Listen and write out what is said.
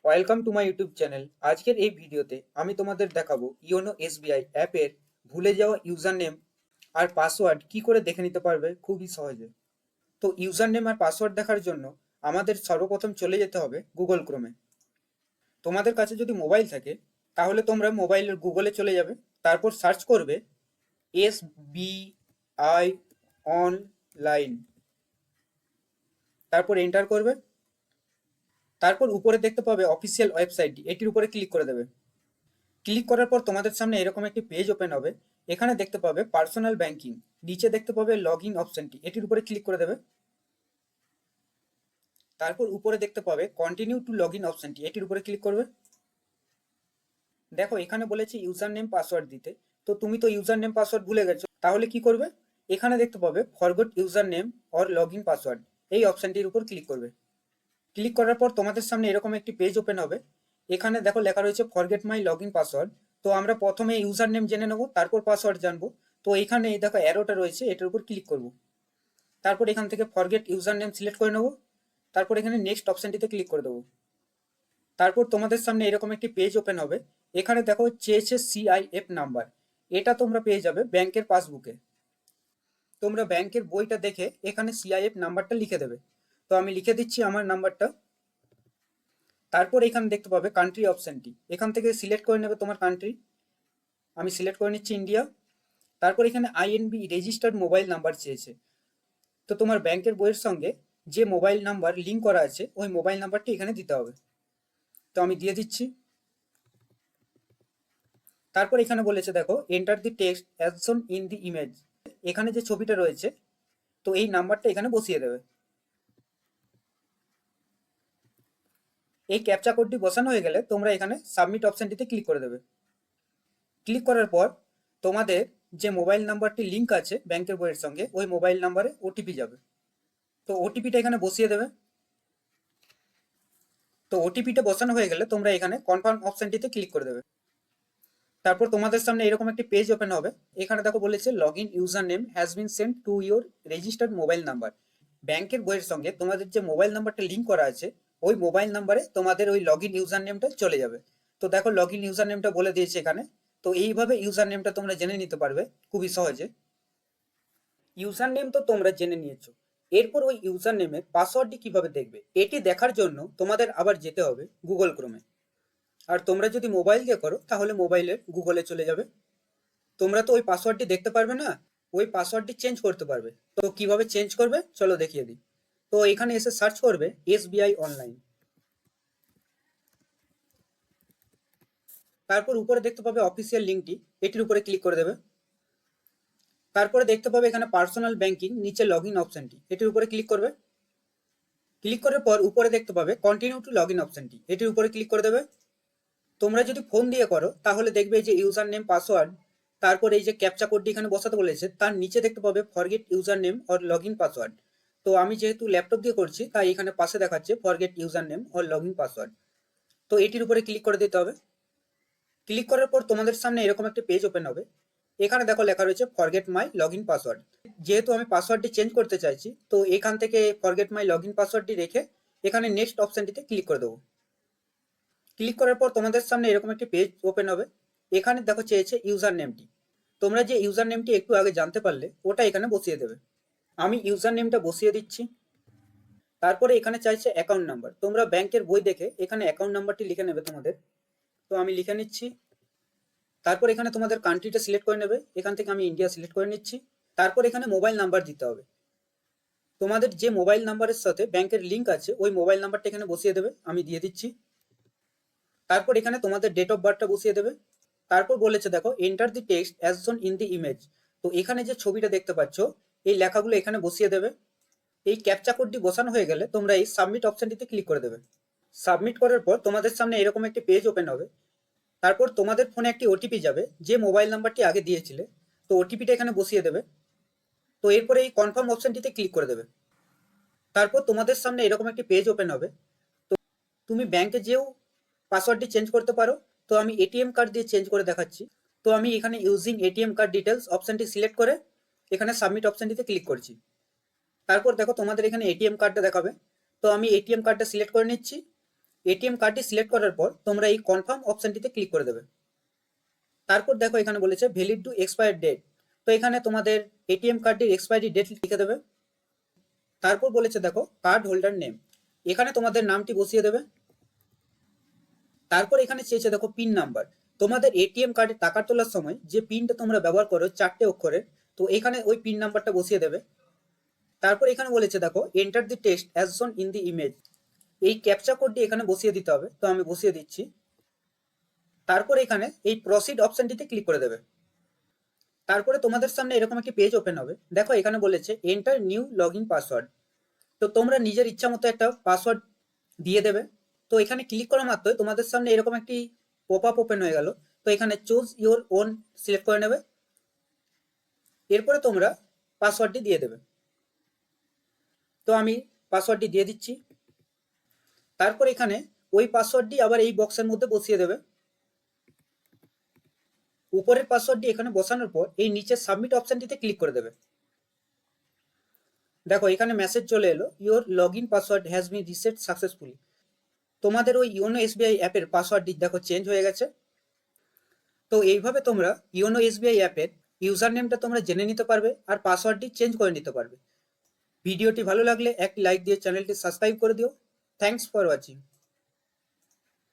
Welcome to my YouTube channel. আজকের এই ভিডিওতে আমি তোমাদের দেখাবো ইওনো এসবিআই অ্যাপের ভুলে যাওয়া ইউজার নেম আর পাসওয়ার্ড কি করে দেখে নিতে পারবে খুবই সহজে। তো ইউজার নেম আর পাসওয়ার্ড দেখার জন্য আমাদের সর্বপ্রথম চলে যেতে হবে গুগল ক্রোমে। তোমাদের কাছে যদি মোবাইল থাকে তাহলে তোমরা মোবাইলের গুগলে চলে যাবে, তারপর সার্চ করবে এসবিআই অনলাইন, তারপর এন্টার করবে। তারপর উপরে দেখতে পাবে অফিসিয়াল ওয়েবসাইটটি, এটির উপরে ক্লিক করে দেবে। ক্লিক করার পর তোমাদের সামনে এরকম একটি পেজ ওপেন হবে। এখানে দেখতে পাবে পার্সোনাল ব্যাংকিং, নিচে দেখতে পাবে লগ ইন অপশনটি, এটির উপরে ক্লিক করে দেবে। তারপর উপরে দেখতে পাবে কন্টিনিউ টু লগ ইন অপশনটি, এটির উপরে ক্লিক করবে। দেখো এখানে বলেছে ইউজার নেম পাসওয়ার্ড দিতে, তো তুমি তো ইউজার নেম পাসওয়ার্ড ভুলে গেছো, তাহলে কি করবে? এখানে দেখতে পাবে forgot user name or log in password, এই অপশনটির উপর ক্লিক করবে। ক্লিক করার পর তোমাদের সামনে এরকম একটি পেজ ওপেন হবে। এখানে দেখো লেখা রয়েছে forget my log in password. তো আমরা প্রথমে ইউজার নেম জেনে নেবো, তারপর পাসওয়ার্ড জানবো। তো এখানে এই দেখো অ্যারোটা রয়েছে, এটার উপর ক্লিক করব। তারপর এখান থেকে ফরগেট ইউজার নেম সিলেক্ট করে নেবো। তারপর এখানে নেক্সট অপশনটিতে ক্লিক করে দেবো। তারপর তোমাদের সামনে এরকম একটি পেজ ওপেন হবে। এখানে দেখো চেয়েছে সিআইএফ নাম্বার, এটা তোমরা পেয়ে যাবে ব্যাংকের পাসবুকে। তোমরা ব্যাংকের বইটা দেখে এখানে সিআইএফ নাম্বারটা লিখে দেবে। তো আমি লিখে দিচ্ছি আমার নাম্বারটা। তারপর এখানে দেখতে পাবে কান্ট্রি অপশনটি, এখান থেকে সিলেক্ট করে নেবে তোমার কান্ট্রি। আমি সিলেক্ট করে নিচ্ছি ইন্ডিয়া। তারপর এখানে আইএনবি রেজিস্টার্ড মোবাইল নাম্বার চেয়েছে, তো তোমার ব্যাংকের বইয়ের সঙ্গে যে মোবাইল নাম্বার লিঙ্ক করা আছে ওই মোবাইল নাম্বারটি এখানে দিতে হবে। তো আমি দিয়ে দিচ্ছি। তারপর এখানে বলেছে দেখো এন্টার দি টেক্সট অ্যাজ শোন ইন দি ইমেজ, এখানে যে ছবিটা রয়েছে তো এই নাম্বারটা এখানে বসিয়ে দেবে। এই ক্যাপচা কোডটি বসানো হয়ে গেলে তোমরা এখানে সাবমিট অপশনটিতে ক্লিক করে দেবে। ক্লিক করার পর তোমাদের যে মোবাইল নাম্বারটি লিঙ্ক আছে ব্যাংকের বইয়ের সঙ্গে ওই মোবাইল নাম্বারে ওটিপি যাবে। তো ওটিপিটা এখানে বসিয়ে দেবে। তো ওটিপিটা বসানো হয়ে গেলে তোমরা এখানে কনফার্ম অপশনটিতে ক্লিক করে দেবে। তারপর তোমাদের সামনে এরকম একটি পেজ ওপেন হবে। এখানে দেখো বলেছে log in user name has been send to your registered mobile number. ব্যাংকের বইয়ের সঙ্গে তোমাদের যে মোবাইল নাম্বারটা লিঙ্ক করা আছে ওই মোবাইল নাম্বারে তোমাদের ওই লগ ইন ইউজার নেমটা চলে যাবে। তো দেখো লগ ইন ইউজার নেমটা বলে দিয়েছে এখানে। তো এইভাবে ইউজার নেমটা তোমরা জেনে নিতে পারবে খুবই সহজে। ইউজার নেম তো তোমরা জেনে নিয়েছো, এরপর ওই ইউজার নেমের পাসওয়ার্ডটি কিভাবে দেখবে এটি দেখার জন্য তোমাদের আবার যেতে হবে গুগল ক্রোমে। আর তোমরা যদি মোবাইল দিয়ে করো তাহলে মোবাইলের গুগলে চলে যাবে। তোমরা তো ওই পাসওয়ার্ডটি দেখতে পারবে না, ওই পাসওয়ার্ডটি চেঞ্জ করতে পারবে। তো কিভাবে চেঞ্জ করবে চলো দেখিয়ে দিই। তো এখানে এসে সার্চ করবে এসবিআই অনলাইন। তারপর উপরে দেখতে পাবে অফিসিয়াল লিঙ্কটি, এটির উপরে ক্লিক করে দেবে। তারপরে দেখতে পাবে এখানে পার্সোনাল ব্যাংকিং, নিচে লগ ইন অপশনটি, এটির উপরে ক্লিক করবে। ক্লিক করার পর উপরে দেখতে পাবে কন্টিনিউ টু লগ ইন অপশনটি, এটির উপরে ক্লিক করে দেবে। তোমরা যদি ফোন দিয়ে করো তাহলে দেখবে যে ইউজার নেম পাসওয়ার্ড, তারপর এই যে ক্যাপচা কোডটি এখানে বসাতে বলেছে তার নিচে দেখতে পাবে forget user name or log in password. তো আমি যেহেতু ল্যাপটপ দিয়ে করছি তাই এখানে পাশে দেখাচ্ছে forget user name or log in password. তো এটির উপরে ক্লিক করে দিতে হবে। ক্লিক করার পর তোমাদের সামনে এরকম একটা পেজ ওপেন হবে। এখানে দেখো লেখা রয়েছে forget my log in password. যেহেতু আমি পাসওয়ার্ডটি চেঞ্জ করতে চাইছি তো এখান থেকে ফরগেট মাই লগ ইন পাসওয়ার্ডটি রেখে এখানে নেক্সট অপশনটিতে ক্লিক করে দেবো। ক্লিক করার পর তোমাদের সামনে এরকম একটি পেজ ওপেন হবে। এখানে দেখো চেয়েছে ইউজার নেমটি, তোমরা যে ইউজার নেমটি একটু আগে জানতে পারলে ওটা এখানে বসিয়ে দেবে। আমি ইউজার নেমটা বসিয়ে দিচ্ছি। তারপরে এখানে চাইছে অ্যাকাউন্ট নাম্বার, তোমরা ব্যাংকের বই দেখে এখানে অ্যাকাউন্ট নাম্বারটি লিখে নেবে তোমাদের। তো আমি লিখে নিচ্ছি। তারপর এখানে তোমাদের কান্ট্রিটা সিলেক্ট করে নেবে, এখান থেকে আমি ইন্ডিয়া সিলেক্ট করে নিচ্ছি। তারপর এখানে মোবাইল নাম্বার দিতে হবে। তোমাদের যে মোবাইল নাম্বারের সাথে ব্যাংকের লিঙ্ক আছে ওই মোবাইল নাম্বারটা এখানে বসিয়ে দেবে, আমি দিয়ে দিচ্ছি। তারপর এখানে তোমাদের ডেট অফ বার্থটা বসিয়ে দেবে। তারপর বলেছে দেখো এন্টার দি টেক্সট অ্যাজ শোন ইন দি ইমেজ, তো এখানে যে ছবিটা দেখতে পাচ্ছ এই লেখাগুলো এখানে বসিয়ে দেবে। এই ক্যাপচা কোডটি বসানো হয়ে গেলে তোমরা এই সাবমিট অপশনটিতে ক্লিক করে দেবে। সাবমিট করার পর তোমাদের সামনে এরকম একটি পেজ ওপেন হবে। তারপর তোমাদের ফোনে একটি ওটিপি যাবে, যে মোবাইল নাম্বারটি আগে দিয়েছিলে তো ওটিপিটা এখানে বসিয়ে দেবে। তো এরপরে এই কনফার্ম অপশনটিতে ক্লিক করে দেবে। তারপর তোমাদের সামনে এরকম একটি পেজ ওপেন হবে। তো তুমি ব্যাংকে যেও পাসওয়ার্ডটি চেঞ্জ করতে পারো। তো আমি এটিএম কার্ড দিয়ে চেঞ্জ করে দেখাচ্ছি। তো আমি এখানে ইউজিং এটিএম কার্ড ডিটেলস অপশনটি সিলেক্ট করে এখানে সাবমিট অপশনটিতে ক্লিক করছি। তারপর দেখো তোমাদের এখানে এটিএম কার্ডটা দেখাবে। তো আমি এটিএম কার্ডটা সিলেক্ট করে নিচ্ছি। এটিএম কার্ডটি সিলেক্ট করার পর তোমরা এই কনফার্ম অপশনটিতে ক্লিক করে দেবে। তারপর দেখো এখানে বলেছে ভ্যালিড টু এক্সপায়ার ডেট, তো এখানে তোমাদের এটিএম কার্ডটির এক্সপায়ারি ডেট লিখে দেবে। তারপর বলেছে দেখো কার্ড হোল্ডার নেম, এখানে তোমাদের নামটি বসিয়ে দেবে। তারপর এখানে চেয়েছে দেখো পিন নাম্বার, তোমাদের এটিএম কার্ডে টাকা তোলার সময় যে পিনটা তোমরা ব্যবহার করো 4টে অক্ষরের, তো এখানে ওই পিন নাম্বারটা বসিয়ে দেবে। তারপর এখানে বলেছে দেখো এন্টার দি টেক্সট অ্যাজ শোন ইন দি ইমেজ, এই ক্যাপচা কোডটি এখানে বসিয়ে দিতে হবে, তো আমি বসিয়ে দিচ্ছি। তারপর এখানে এই প্রসিড অপশনটিতে ক্লিক করে দেবে। তারপরে তোমাদের সামনে এরকম একটি পেজ ওপেন হবে। দেখো এখানে বলেছে enter new log in password, তো তোমরা নিজের ইচ্ছা মতো একটা পাসওয়ার্ড দিয়ে দেবে। তো এখানে ক্লিক করা মাত্রই তোমাদের সামনে এরকম একটি পপ আপ ওপেন হয়ে গেল, তো এখানে চুজ ইওর ওন সিলেক্ট করে নেবে। এরপরে তোমরা পাসওয়ার্ডটি দিয়ে দেবে, তো আমি পাসওয়ার্ডটি দিয়ে দিচ্ছি। তারপর এখানে ওই পাসওয়ার্ডটি আবার এই বক্সের মধ্যে বসিয়ে দেবে। উপরের পাসওয়ার্ডটি এখানে বসানোর পর এই নিচের সাবমিট অপশনটিতে ক্লিক করে দেবে। দেখো এখানে মেসেজ চলে এলো, your log in password has been reset successfully, তোমাদের ওই ইওনো এসবিআই অ্যাপের পাসওয়ার্ডটি দেখো চেঞ্জ হয়ে গেছে। তো এইভাবে তোমরা ইওনো এসবিআই অ্যাপের ইউজার নেমটা তোমরা জেনে নিতে পারবে আর পাসওয়ার্ডটি চেঞ্জ করে নিতে পারবে। ভিডিওটি ভালো লাগলে একটি লাইক দিয়ে চ্যানেলটি সাবস্ক্রাইব করে দিও। Thanks for watching.